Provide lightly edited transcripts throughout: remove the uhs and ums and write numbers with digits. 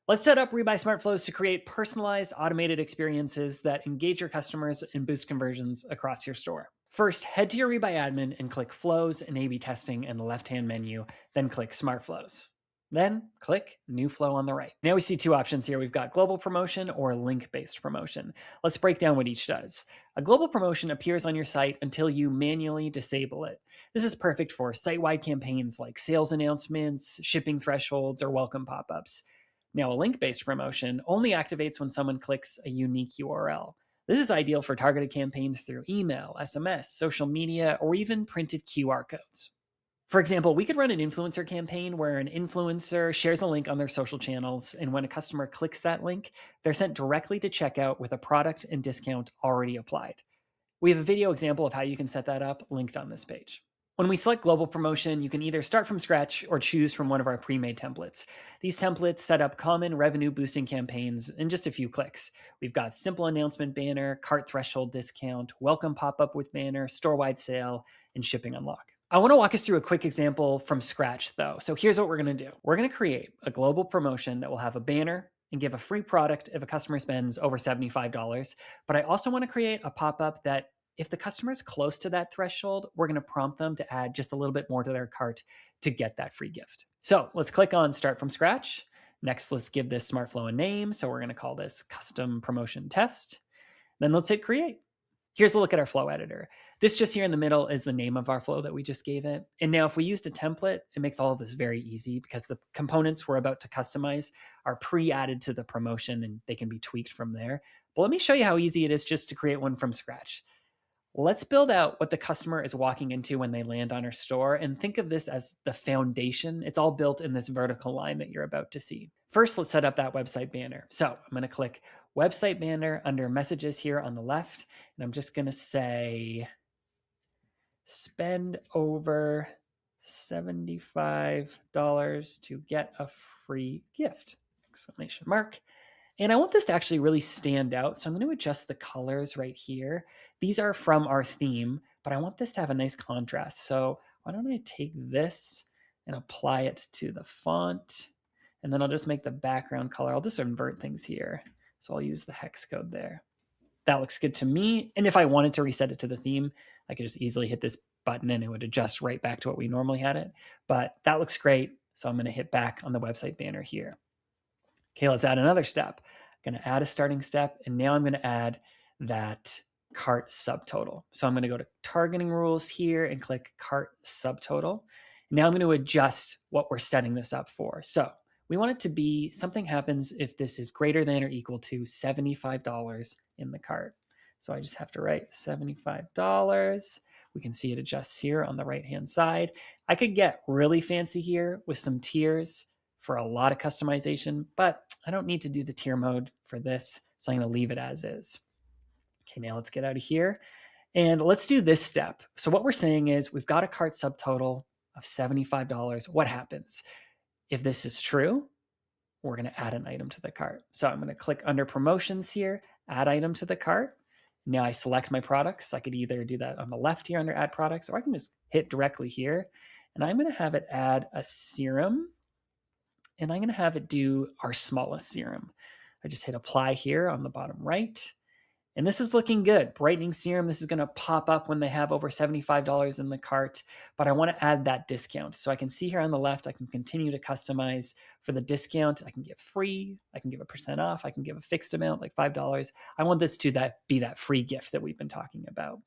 Let's set up Rebuy Smart Flows to create personalized, automated experiences that engage your customers and boost conversions across your store. First, head to your Rebuy admin and click Flows and A/B testing in the left-hand menu, then click Smart Flows. Then click New Flow on the right. Now we see two options here. We've got global promotion or link-based promotion. Let's break down what each does. A global promotion appears on your site until you manually disable it. This is perfect for site-wide campaigns like sales announcements, shipping thresholds, or welcome pop-ups. Now, a link-based promotion only activates when someone clicks a unique URL. This is ideal for targeted campaigns through email, SMS, social media, or even printed QR codes. For example, we could run an influencer campaign where an influencer shares a link on their social channels, and when a customer clicks that link, they're sent directly to checkout with a product and discount already applied. We have a video example of how you can set that up linked on this page. When we select global promotion, you can either start from scratch or choose from one of our pre-made templates. These templates set up common revenue boosting campaigns in just a few clicks. We've got simple announcement banner, cart threshold discount, welcome pop-up with banner, store-wide sale, and shipping unlock. I want to walk us through a quick example from scratch though. So here's what we're going to do. We're going to create a global promotion that will have a banner and give a free product if a customer spends over $75. But I also want to create a pop-up that if the customer is close to that threshold, we're going to prompt them to add just a little bit more to their cart to get that free gift. So let's click on Start from Scratch. Next, let's give this Smart Flow a name. So we're going to call this Custom Promotion Test. Then let's hit Create. Here's a look at our flow editor. This just here in the middle is the name of our flow that we just gave it. And now if we used a template, it makes all of this very easy because the components we're about to customize are pre-added to the promotion and they can be tweaked from there. But let me show you how easy it is just to create one from scratch. Let's build out what the customer is walking into when they land on our store and think of this as the foundation. It's all built in this vertical line that you're about to see. First, let's set up that website banner. So I'm going to click website banner under messages here on the left. And I'm just going to say, spend over $75 to get a free gift, exclamation mark. And I want this to actually really stand out. So I'm going to adjust the colors right here. These are from our theme, but I want this to have a nice contrast. So why don't I take this and apply it to the font? And then I'll just make the background color. I'll just invert things here. So I'll use the hex code there. That looks good to me. And if I wanted to reset it to the theme, I could just easily hit this button and it would adjust right back to what we normally had it. But that looks great. So I'm going to hit back on the website banner here. Okay, let's add another step. I'm going to add a starting step, and now I'm going to add that cart subtotal. So I'm going to go to targeting rules here and click cart subtotal. Now I'm going to adjust what we're setting this up for. So we want it to be something happens if this is greater than or equal to $75 in the cart. So I just have to write $75. We can see it adjusts here on the right-hand side. I could get really fancy here with some tiers for a lot of customization, but I don't need to do the tier mode for this, so I'm going to leave it as is. Okay, now let's get out of here and let's do this step. So what we're saying is we've got a cart subtotal of $75. What happens? If this is true, we're going to add an item to the cart. So I'm going to click under promotions here, add item to the cart. Now I select my products. I could either do that on the left here under add products, or I can just hit directly here. And I'm going to have it add a serum. And I'm going to have it do our smallest serum. I just hit apply here on the bottom right. And this is looking good. Brightening serum, this is going to pop up when they have over $75 in the cart, but I want to add that discount. So I can see here on the left, I can continue to customize for the discount. I can give free, I can give a % off, I can give a fixed amount like $5. I want this to be that free gift that we've been talking about.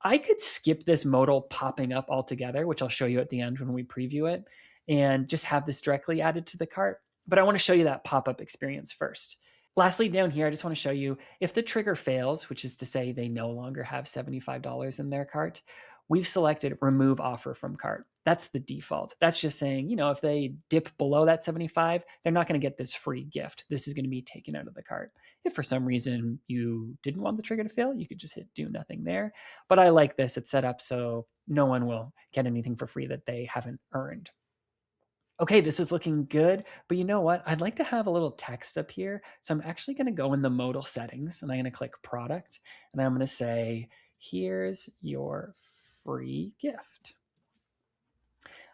I could skip this modal popping up altogether, which I'll show you at the end when we preview it, and just have this directly added to the cart. But I want to show you that pop-up experience first. Lastly, down here, I just want to show you if the trigger fails, which is to say they no longer have $75 in their cart, we've selected remove offer from cart. That's the default. That's just saying, if they dip below that 75, they're not going to get this free gift. This is going to be taken out of the cart. If for some reason you didn't want the trigger to fail, you could just hit do nothing there. But I like this. It's set up so no one will get anything for free that they haven't earned. Okay, this is looking good, but you know what? I'd like to have a little text up here. So I'm actually going to go in the modal settings and I'm going to click product and I'm going to say, here's your free gift.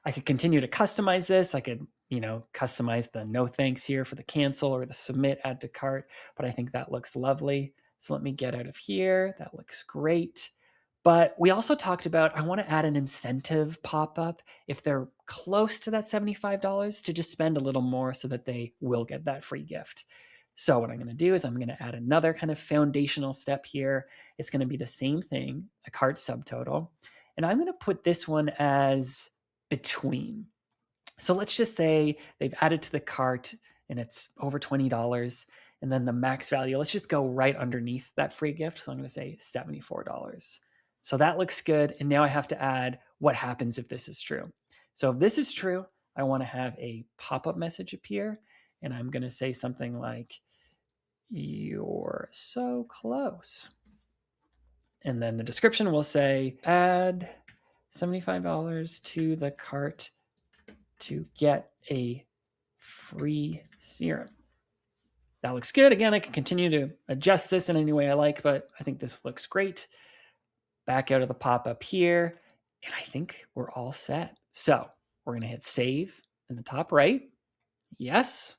I could continue to customize this. I could customize the no thanks here for the cancel or the submit, add to cart, but I think that looks lovely. So let me get out of here. That looks great. But we also talked about, I want to add an incentive pop-up if they're close to that $75 to just spend a little more so that they will get that free gift. So what I'm going to do is I'm going to add another kind of foundational step here. It's going to be the same thing, a cart subtotal. And I'm going to put this one as between. So let's just say they've added to the cart and it's over $20. And then the max value, let's just go right underneath that free gift. So I'm going to say $74. So that looks good. And now I have to add what happens if this is true. So if this is true, I want to have a pop-up message appear. And I'm going to say something like, "You're so close." And then the description will say, add $75 to the cart to get a free serum. That looks good. Again, I can continue to adjust this in any way I like, but I think this looks great. Back out of the pop-up here, and I think we're all set. So we're going to hit save in the top right. Yes.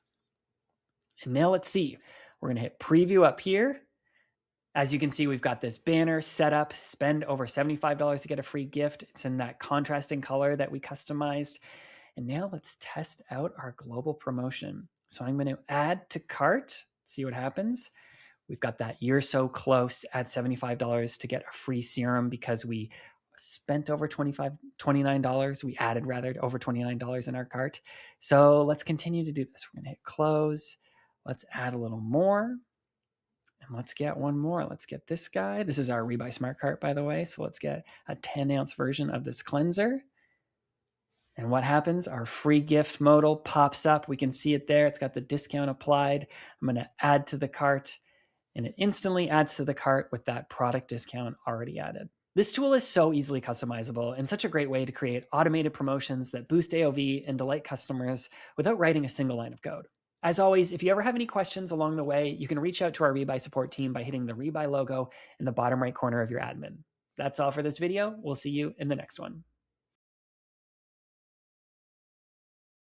And now let's see. We're going to hit preview up here. As you can see, we've got this banner set up, spend over $75 to get a free gift. It's in that contrasting color that we customized. And now let's test out our global promotion. So I'm going to add to cart, see what happens. We've got that "you're so close" at $75 to get a free serum because we spent over $29. We added rather over $29 in our cart. So let's continue to do this. We're going to hit close. Let's add a little more. And let's get one more. Let's get this guy. This is our Rebuy Smart Cart, by the way. So let's get a 10-ounce version of this cleanser. And what happens? Our free gift modal pops up. We can see it there. It's got the discount applied. I'm going to add to the cart, and it instantly adds to the cart with that product discount already added. This tool is so easily customizable and such a great way to create automated promotions that boost AOV and delight customers without writing a single line of code. As always, if you ever have any questions along the way, you can reach out to our Rebuy support team by hitting the Rebuy logo in the bottom right corner of your admin. That's all for this video. We'll see you in the next one.